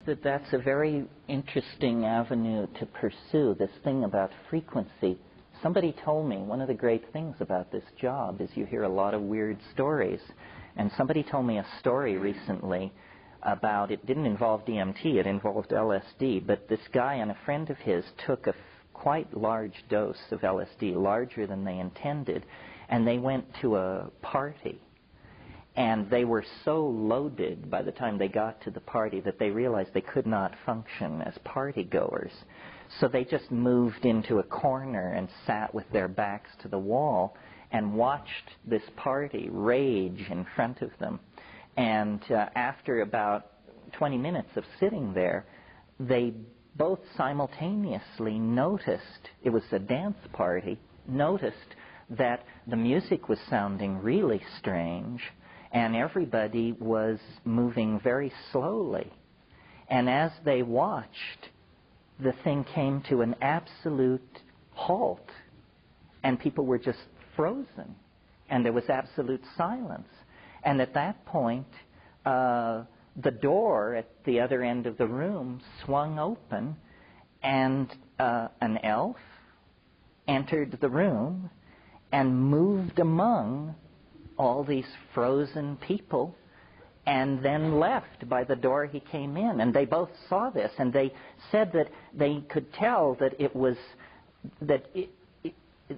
that that's a very interesting avenue to pursue, this thing about frequency. Somebody told me one of the great things about this job is you hear a lot of weird stories. And somebody told me a story recently about, it didn't involve DMT, it involved LSD, but this guy and a friend of his took a quite large dose of LSD, larger than they intended, and they went to a party. And they were so loaded by the time they got to the party that they realized they could not function as partygoers. So they just moved into a corner and sat with their backs to the wall and watched this party rage in front of them. And after about 20 minutes of sitting there, they both simultaneously noticed, it was a dance party, noticed that the music was sounding really strange and everybody was moving very slowly. And as they watched, the thing came to an absolute halt, and people were just frozen, and there was absolute silence. And at that point, the door at the other end of the room swung open, and an elf entered the room and moved among all these frozen people and then left by the door he came in. And they both saw this, and they said that they could tell that it was, that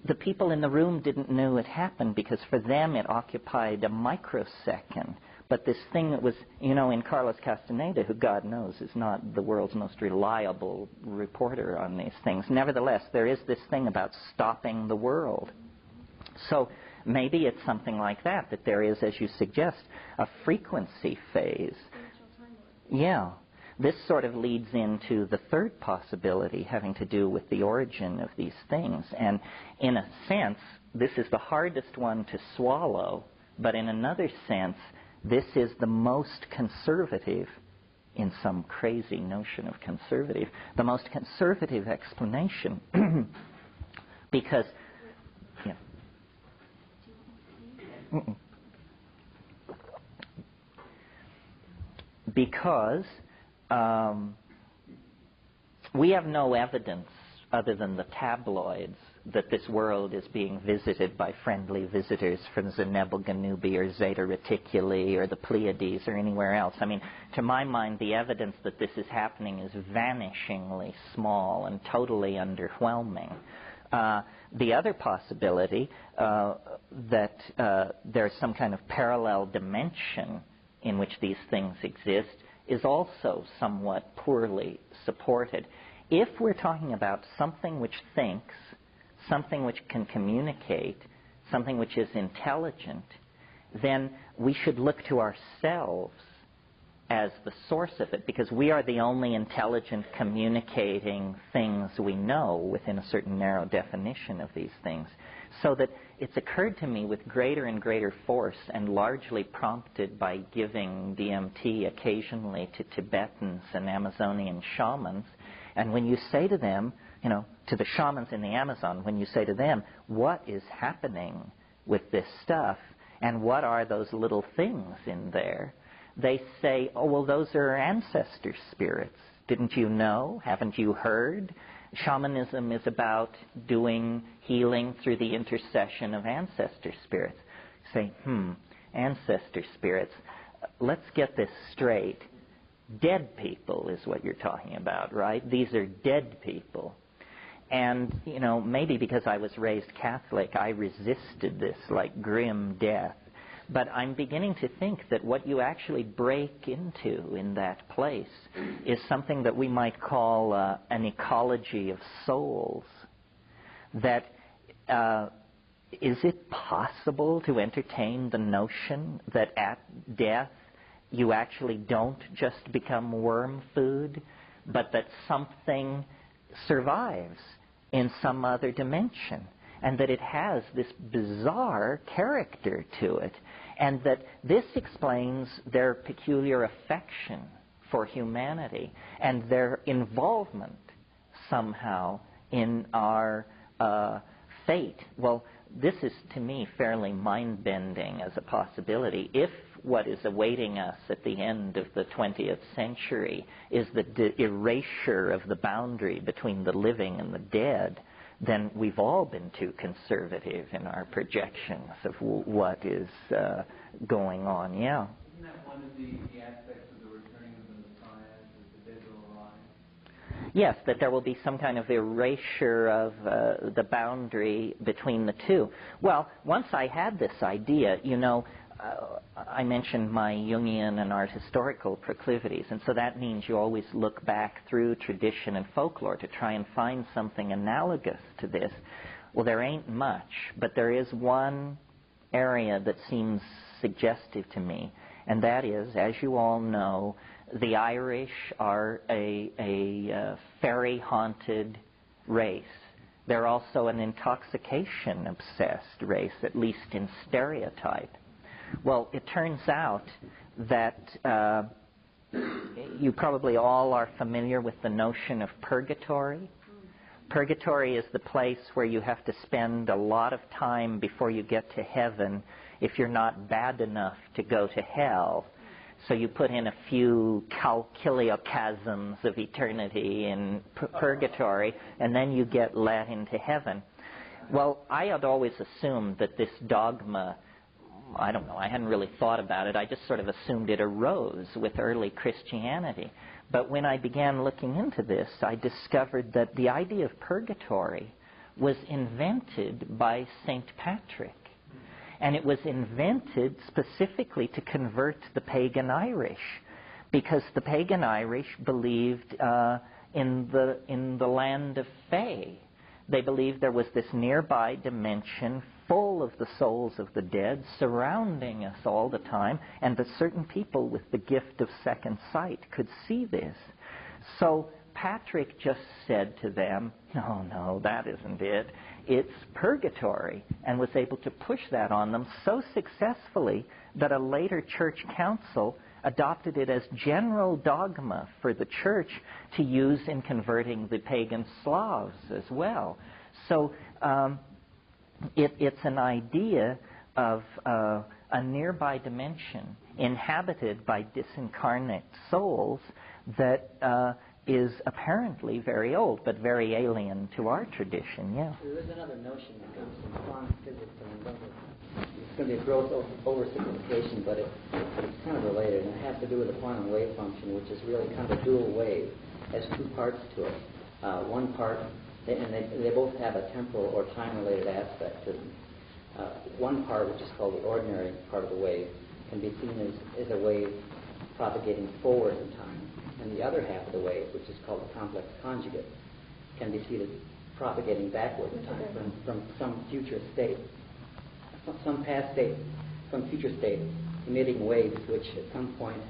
the people in the room didn't know it happened because for them it occupied a microsecond. But this thing that was, you know, in Carlos Castaneda, who God knows is not the world's most reliable reporter on these things, nevertheless, there is this thing about stopping the world. So maybe it's something like that, that there is, as you suggest, a frequency phase. Yeah. This sort of leads into the third possibility having to do with the origin of these things. And in a sense, this is the hardest one to swallow, but in another sense, this is the most conservative, in some crazy notion of conservative, the most conservative explanation. Because, yeah. Because we have no evidence other than the tabloids that this world is being visited by friendly visitors from Zenebel-Ganubi or Zeta Reticuli or the Pleiades or anywhere else. I mean, to my mind, the evidence that this is happening is vanishingly small and totally underwhelming. The other possibility that there's some kind of parallel dimension in which these things exist is also somewhat poorly supported. If we're talking about something which thinks, something which can communicate, something which is intelligent, then we should look to ourselves as the source of it, because we are the only intelligent communicating things we know within a certain narrow definition of these things. So that it's occurred to me with greater and greater force, and largely prompted by giving DMT occasionally to Tibetans and Amazonian shamans. And when you say to them, you know, to the shamans in the Amazon, when you say to them, what is happening with this stuff, and what are those little things in there, they say, oh, well, those are ancestor spirits. Didn't you know? Haven't you heard? Shamanism is about doing healing through the intercession of ancestor spirits. Say, ancestor spirits. Let's get this straight. Dead people is what you're talking about, right? These are dead people. And, you know, maybe because I was raised Catholic, I resisted this like grim death. But I'm beginning to think that what you actually break into in that place is something that we might call an ecology of souls. That is it possible to entertain the notion that at death you actually don't just become worm food, but that something survives in some other dimension, and that it has this bizarre character to it, and that this explains their peculiar affection for humanity and their involvement somehow in our fate. Well, this is, to me, fairly mind-bending as a possibility. If what is awaiting us at the end of the 20th century is the erasure of the boundary between the living and the dead, then we've all been too conservative in our projections of what is going on. Yeah. Isn't that one of the aspects of the returning of the Messiah, is the dead will arise? Yes, that there will be some kind of erasure of the boundary between the two. Well, once I had this idea, I mentioned my Jungian and art historical proclivities, and so that means you always look back through tradition and folklore to try and find something analogous to this. Well, there ain't much, but there is one area that seems suggestive to me, and that is, as you all know, the Irish are a fairy-haunted race. They're also an intoxication-obsessed race, at least in stereotype. Well, it turns out that you probably all are familiar with the notion of purgatory. Purgatory is the place where you have to spend a lot of time before you get to heaven if you're not bad enough to go to hell. So you put in a few kiliochasms of eternity in purgatory, and then you get let into heaven. Well, I had always assumed that this dogma, I don't know, I hadn't really thought about it. I just sort of assumed it arose with early Christianity. But when I began looking into this, I discovered that the idea of purgatory was invented by St. Patrick. And it was invented specifically to convert the pagan Irish, because the pagan Irish believed in the land of Fae. They believed there was this nearby dimension full of the souls of the dead surrounding us all the time, and that certain people with the gift of second sight could see this. So Patrick just said to them, no, that isn't it. It's purgatory, and was able to push that on them so successfully that a later church council adopted it as general dogma for the church to use in converting the pagan Slavs as well. So it's an idea of a nearby dimension inhabited by disincarnate souls that is apparently very old, but very alien to our tradition, yeah. There's another notion that comes from quantum physics, and it's going to be a gross oversimplification, but it's kind of related, and it has to do with the quantum wave function, which is really kind of a dual wave. It has two parts to it. One part, they both have a temporal or time-related aspect to them. One part, which is called the ordinary part of the wave, can be seen as a wave propagating forward in time. And the other half of the wave, which is called the complex conjugate, can be seen as propagating backward in time from some future state, some past state, some future state, emitting waves which at some point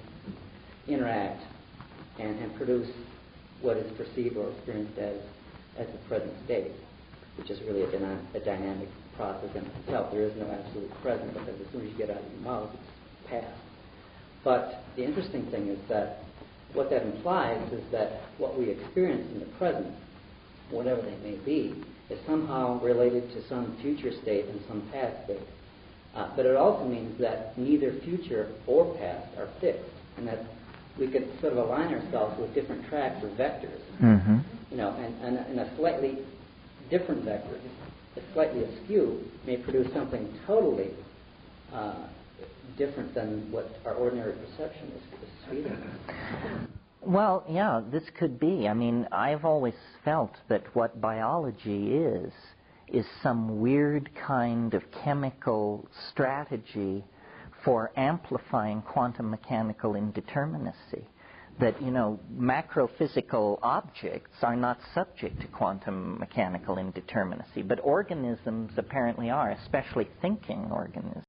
interact and produce what is perceived or experienced as the present state, which is really a dynamic process in itself. There is no absolute present, because as soon as you get out of your mouth, it's past. But the interesting thing is that what that implies is that what we experience in the present, whatever they may be, is somehow related to some future state and some past state. But it also means that neither future or past are fixed, and that we could sort of align ourselves with different tracks or vectors, and a slightly different vector, slightly askew, may produce something totally different than what our ordinary perception is feeding. Well, yeah, this could be. I mean, I've always felt that what biology is some weird kind of chemical strategy for amplifying quantum mechanical indeterminacy. That, macrophysical objects are not subject to quantum mechanical indeterminacy, but organisms apparently are, especially thinking organisms.